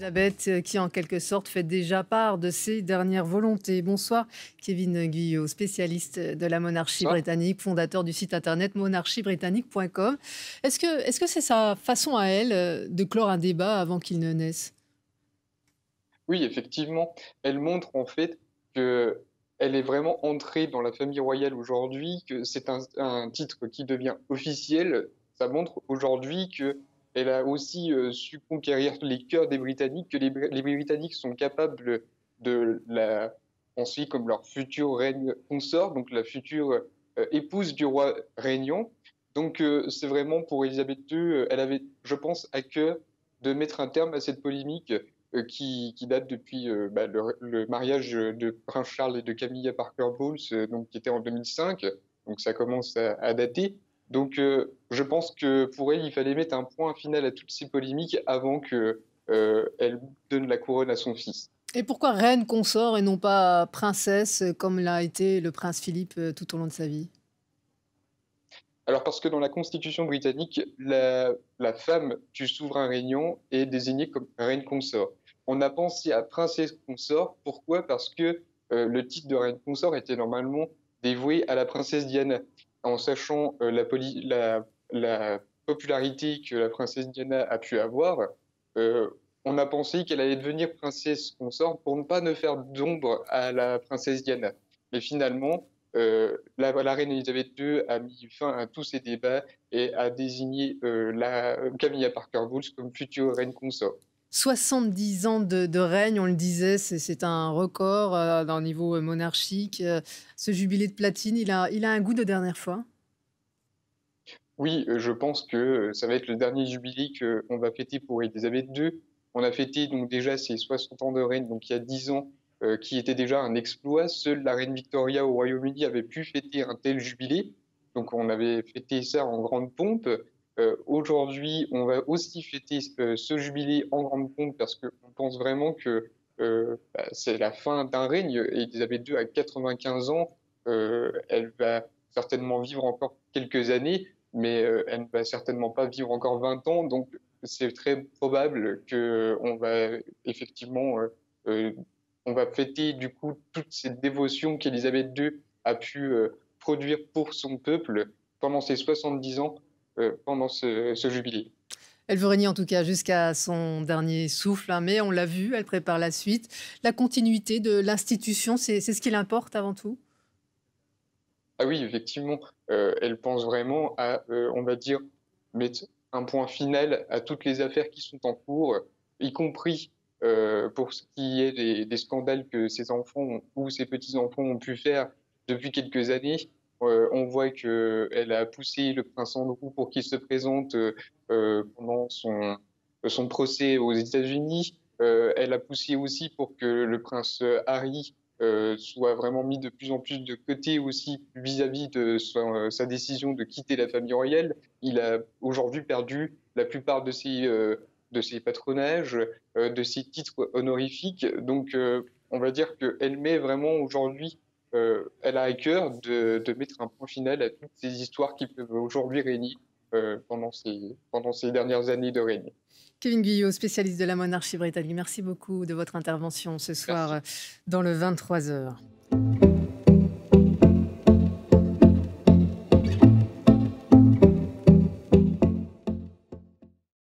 Elisabeth, qui en quelque sorte fait déjà part de ses dernières volontés. Bonsoir, Kevin Guyot, spécialiste de la monarchie Ça? britannique, fondateur du site internet monarchiebritannique.com. Est-ce que c'est sa façon à elle de clore un débat avant qu'il ne naisse? Oui, effectivement, elle montre en fait que elle est vraiment entrée dans la famille royale aujourd'hui, que c'est un titre qui devient officiel. Ça montre aujourd'hui qu'elle a aussi, su conquérir les cœurs des Britanniques, que les Britanniques sont capables de la penser comme leur future reine consort, donc la future, épouse du roi régnant. Donc c'est vraiment pour Élisabeth II, elle avait, je pense, à cœur de mettre un terme à cette polémique, qui date depuis, le mariage, de prince Charles et de Camilla Parker Bowles, donc qui était en 2005, donc ça commence à dater. Donc je pense que pour elle, il fallait mettre un point final à toutes ces polémiques avant que, elle donne la couronne à son fils. Et pourquoi reine consort et non pas princesse, comme l'a été le prince Philippe tout au long de sa vie? Alors parce que dans la constitution britannique, la femme du souverain régnant est désignée comme reine consort. On a pensé à princesse consort, pourquoi? Parce que, le titre de reine consort était normalement dévoué à la princesse Diana. En sachant, la popularité que la princesse Diana a pu avoir, on a pensé qu'elle allait devenir princesse consort pour ne pas ne faire d'ombre à la princesse Diana. Mais finalement, la reine Elisabeth II a mis fin à tous ces débats et a désigné, Camilla Parker Bowles comme future reine consort. 70 ans de règne, on le disait, c'est un record d'un niveau monarchique. Ce jubilé de platine, il a un goût de dernière fois. Oui, je pense que, ça va être le dernier jubilé qu'on va fêter pour Elisabeth II. On a fêté donc déjà ses 60 ans de règne, donc il y a 10 ans, qui était déjà un exploit. Seule la reine Victoria au Royaume-Uni avait pu fêter un tel jubilé, donc on avait fêté ça en grande pompe. Aujourd'hui, on va aussi fêter ce jubilé en grande pompe parce qu'on pense vraiment que, c'est la fin d'un règne. Elisabeth II a 95 ans, elle va certainement vivre encore quelques années, mais elle ne va certainement pas vivre encore 20 ans, donc c'est très probable qu'on va effectivement, heu, on va fêter du coup toute cette dévotion qu'Élisabeth II a pu, produire pour son peuple pendant ses 70 ans, pendant ce jubilé. Elle veut régner en tout cas jusqu'à son dernier souffle, hein, mais on l'a vu, elle prépare la suite. La continuité de l'institution, c'est ce qui l'importe avant tout? Ah oui, effectivement, elle pense vraiment à, on va dire, mettre un point final à toutes les affaires qui sont en cours, y compris, pour ce qui est des scandales que ses enfants ou ses petits-enfants ont pu faire depuis quelques années. On voit qu'elle a poussé le prince Andrew pour qu'il se présente, pendant son procès aux États-Unis. Elle a poussé aussi pour que le prince, Harry, soit vraiment mis de plus en plus de côté aussi vis-à-vis de sa décision de quitter la famille royale. Il a aujourd'hui perdu la plupart de ses patronages, de ses titres honorifiques. Donc, on va dire qu'elle met vraiment aujourd'hui, elle a à cœur de mettre un point final à toutes ces histoires qui peuvent aujourd'hui régner, pendant ces dernières années de règne. Kevin Guyot, spécialiste de la monarchie britannique, merci beaucoup de votre intervention ce soir Merci. dans le 23 heures.